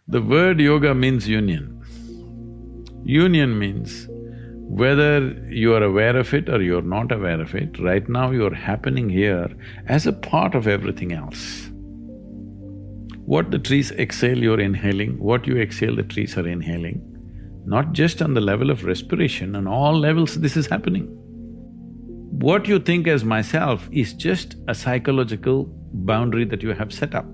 The word yoga means union. Union means whether you are aware of it or you're not aware of it, right now you're happening here as a part of everything else. What the trees exhale, you're inhaling, what you exhale, the trees are inhaling. Not just on the level of respiration, on all levels this is happening. What you think as myself is just a psychological boundary that you have set up.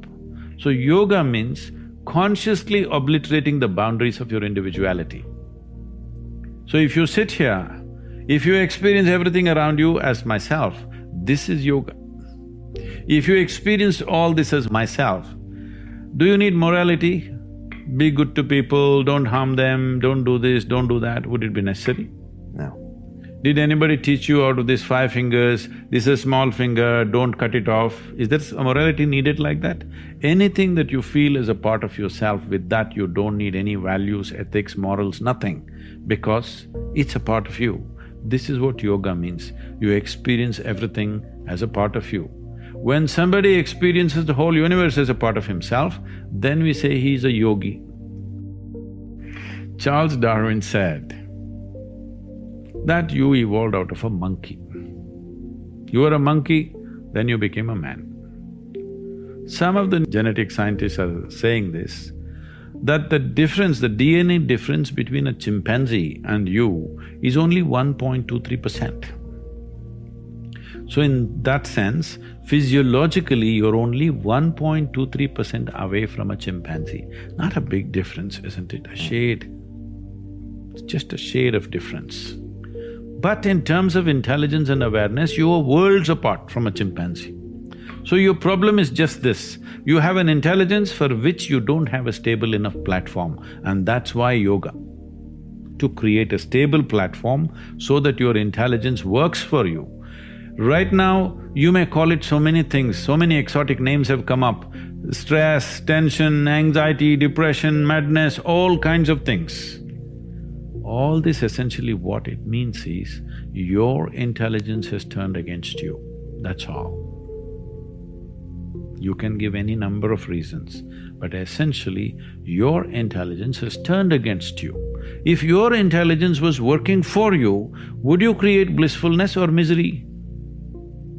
So yoga means consciously obliterating the boundaries of your individuality. So if you sit here, if you experience everything around you as myself, this is yoga. If you experience all this as myself, do you need morality? Be good to people, don't harm them, don't do this, don't do that, would it be necessary? No. Did anybody teach you out of these 5 fingers, this is a small finger, don't cut it off? Is there a morality needed like that? Anything that you feel is a part of yourself, with that you don't need any values, ethics, morals, nothing, because it's a part of you. This is what yoga means. You experience everything as a part of you. When somebody experiences the whole universe as a part of himself, then we say he is a yogi. Charles Darwin said that you evolved out of a monkey. You were a monkey, then you became a man. Some of the genetic scientists are saying this, that the difference, the DNA difference between a chimpanzee and you is only 1.23%. So in that sense, physiologically you're only 1.23% away from a chimpanzee. Not a big difference, isn't it? A shade. It's just a shade of difference. But in terms of intelligence and awareness, you are worlds apart from a chimpanzee. So your problem is just this, you have an intelligence for which you don't have a stable enough platform, and that's why yoga. To create a stable platform so that your intelligence works for you. Right now, you may call it so many things, so many exotic names have come up. Stress, tension, anxiety, depression, madness, all kinds of things. All this essentially what it means is, your intelligence has turned against you, that's all. You can give any number of reasons, but essentially, your intelligence has turned against you. If your intelligence was working for you, would you create blissfulness or misery?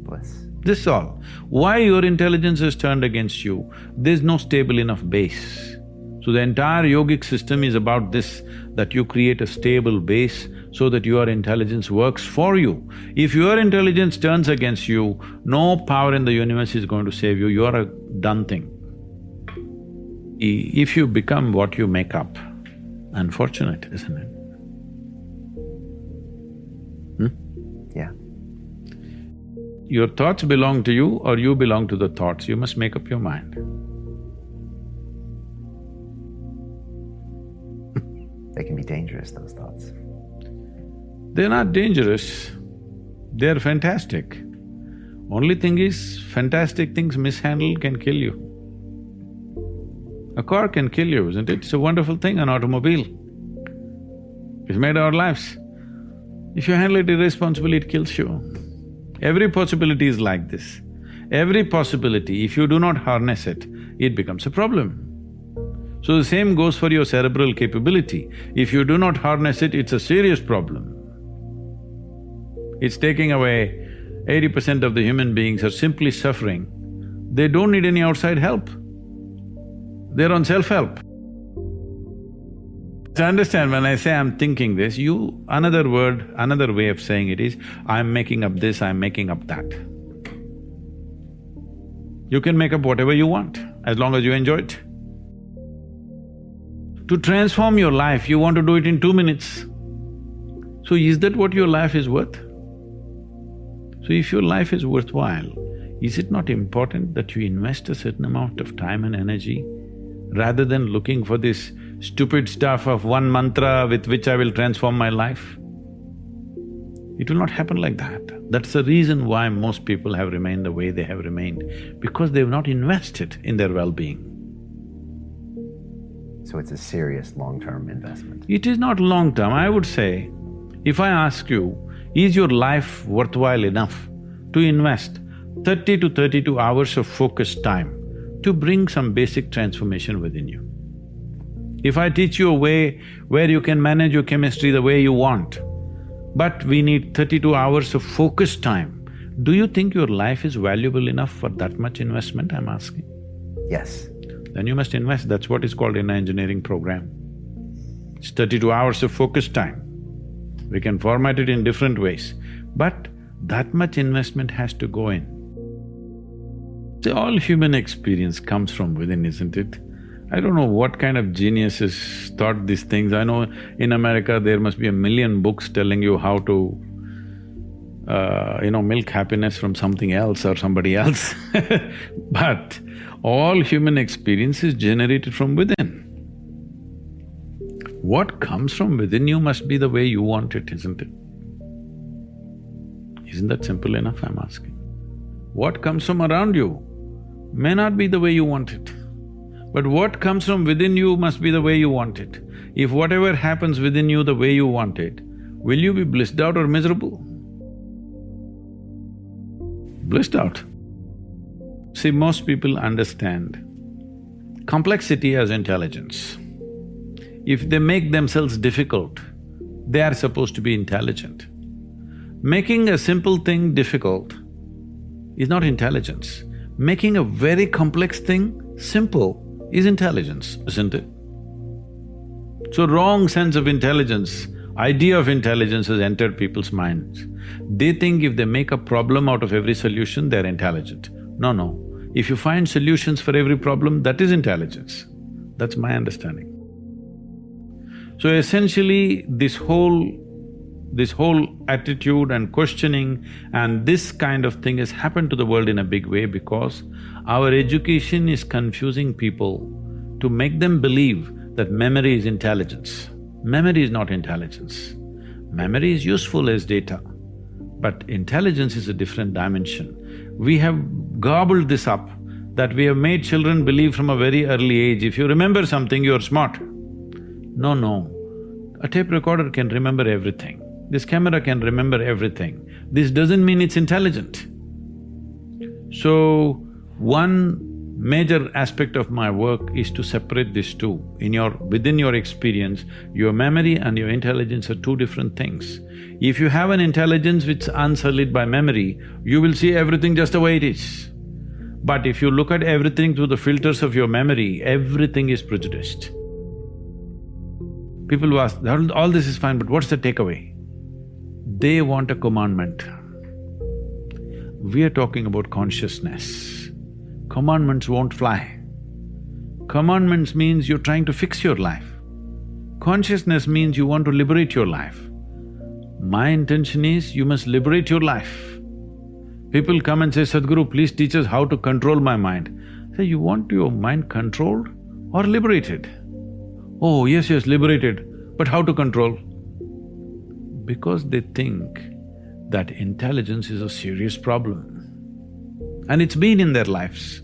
Bliss. This is all. Why your intelligence has turned against you? There's no stable enough base. So the entire yogic system is about this, that you create a stable base so that your intelligence works for you. If your intelligence turns against you, no power in the universe is going to save you, you are a done thing. If you become what you make up, unfortunate, isn't it? Yeah. Your thoughts belong to you or you belong to the thoughts, you must make up your mind. They can be dangerous, those thoughts. They're not dangerous, they're fantastic. Only thing is, fantastic things mishandled can kill you. A car can kill you, isn't it? It's a wonderful thing, an automobile. It's made our lives. If you handle it irresponsibly, it kills you. Every possibility is like this. Every possibility, if you do not harness it, it becomes a problem. So the same goes for your cerebral capability. If you do not harness it, it's a serious problem. It's taking away 80% of the human beings are simply suffering. They don't need any outside help. They're on self-help. To understand, when I say I'm thinking this, another word, another way of saying it is, I'm making up this, I'm making up that. You can make up whatever you want, as long as you enjoy it. To transform your life, you want to do it in 2 minutes. So is that what your life is worth? So if your life is worthwhile, is it not important that you invest a certain amount of time and energy rather than looking for this stupid stuff of one mantra with which I will transform my life? It will not happen like that. That's the reason why most people have remained the way they have remained, because they've not invested in their well-being. So it's a serious long-term investment. It is not long-term. I would say, if I ask you, is your life worthwhile enough to invest 30 to 32 hours of focused time to bring some basic transformation within you? If I teach you a way where you can manage your chemistry the way you want, but we need 32 hours of focused time, do you think your life is valuable enough for that much investment, I'm asking? Yes. Then you must invest, that's what is called in an engineering program. It's 32 hours of focused time. We can format it in different ways, but that much investment has to go in. See, all human experience comes from within, isn't it? I don't know what kind of geniuses thought these things. I know in America there must be 1,000,000 books telling you how to milk happiness from something else or somebody else but all human experience is generated from within. What comes from within you must be the way you want it, isn't it? Isn't that simple enough, I'm asking? What comes from around you may not be the way you want it, but what comes from within you must be the way you want it. If whatever happens within you the way you want it, will you be blissed out or miserable? Blissed out. See, most people understand complexity as intelligence. If they make themselves difficult, they are supposed to be intelligent. Making a simple thing difficult is not intelligence. Making a very complex thing simple is intelligence, isn't it? So wrong sense of intelligence, idea of intelligence has entered people's minds. They think if they make a problem out of every solution, they're intelligent. No. If you find solutions for every problem, that is intelligence. That's my understanding. So essentially, this whole attitude and questioning and this kind of thing has happened to the world in a big way because our education is confusing people to make them believe that memory is intelligence. Memory is not intelligence. Memory is useful as data, but intelligence is a different dimension. We have gobbled this up, that we have made children believe from a very early age, if you remember something, you're smart. No. A tape recorder can remember everything. This camera can remember everything. This doesn't mean it's intelligent. So, one major aspect of my work is to separate these two. Within your experience, your memory and your intelligence are two different things. If you have an intelligence which is unsullied by memory, you will see everything just the way it is. But if you look at everything through the filters of your memory, everything is prejudiced. People who ask, all this is fine, but what's the takeaway? They want a commandment. We are talking about consciousness. Commandments won't fly. Commandments means you're trying to fix your life. Consciousness means you want to liberate your life. My intention is you must liberate your life. People come and say, Sadhguru, please teach us how to control my mind. I say, you want your mind controlled or liberated? Oh, yes, liberated, but how to control? Because they think that intelligence is a serious problem. And it's been in their lives.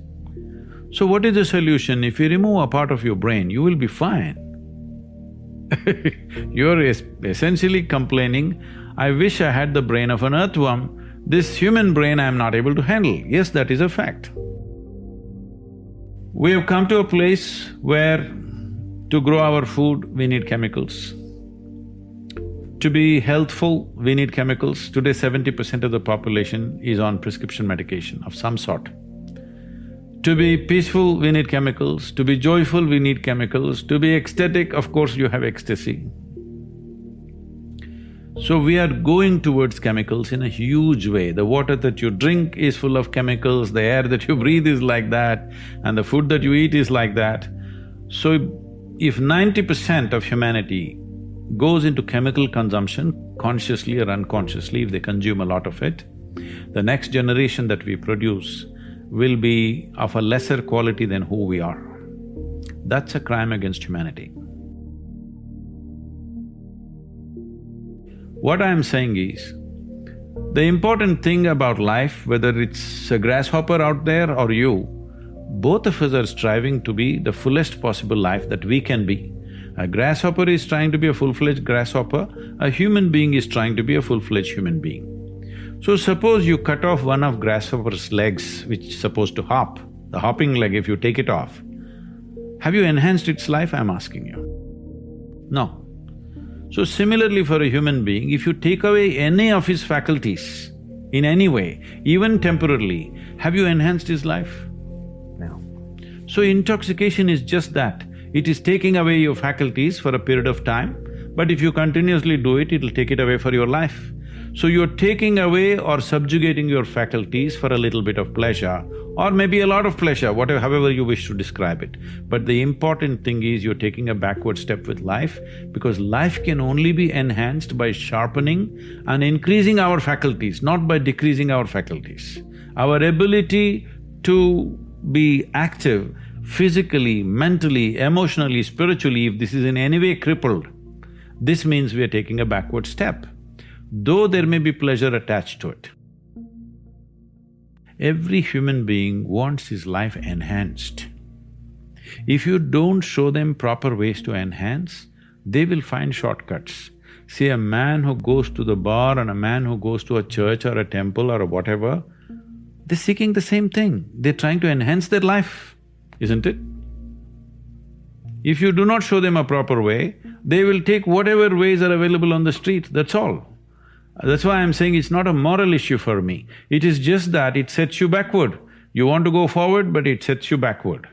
So what is the solution? If you remove a part of your brain, you will be fine. You're essentially complaining, I wish I had the brain of an earthworm, this human brain I am not able to handle. Yes, that is a fact. We have come to a place where to grow our food, we need chemicals. To be healthful, we need chemicals. Today, 70% of the population is on prescription medication of some sort. To be peaceful, we need chemicals. To be joyful, we need chemicals. To be ecstatic, of course, you have ecstasy. So we are going towards chemicals in a huge way. The water that you drink is full of chemicals, the air that you breathe is like that, and the food that you eat is like that. So if 90% of humanity goes into chemical consumption, consciously or unconsciously, if they consume a lot of it, the next generation that we produce will be of a lesser quality than who we are. That's a crime against humanity. What I'm saying is, the important thing about life, whether it's a grasshopper out there or you, both of us are striving to be the fullest possible life that we can be. A grasshopper is trying to be a full-fledged grasshopper, a human being is trying to be a full-fledged human being. So suppose you cut off one of grasshopper's legs which is supposed to hop, the hopping leg, if you take it off, have you enhanced its life, I'm asking you? No. So similarly for a human being, if you take away any of his faculties in any way, even temporarily, have you enhanced his life? No. So intoxication is just that. It is taking away your faculties for a period of time, but if you continuously do it, it'll take it away for your life. So you're taking away or subjugating your faculties for a little bit of pleasure, or maybe a lot of pleasure, whatever… however you wish to describe it. But the important thing is you're taking a backward step with life, because life can only be enhanced by sharpening and increasing our faculties, not by decreasing our faculties. Our ability to be active physically, mentally, emotionally, spiritually, if this is in any way crippled, this means we are taking a backward step, though there may be pleasure attached to it. Every human being wants his life enhanced. If you don't show them proper ways to enhance, they will find shortcuts. See, a man who goes to the bar and a man who goes to a church or a temple or whatever, they're seeking the same thing. They're trying to enhance their life, isn't it? If you do not show them a proper way, they will take whatever ways are available on the street, that's all. That's why I'm saying it's not a moral issue for me. It is just that it sets you backward. You want to go forward, but it sets you backward.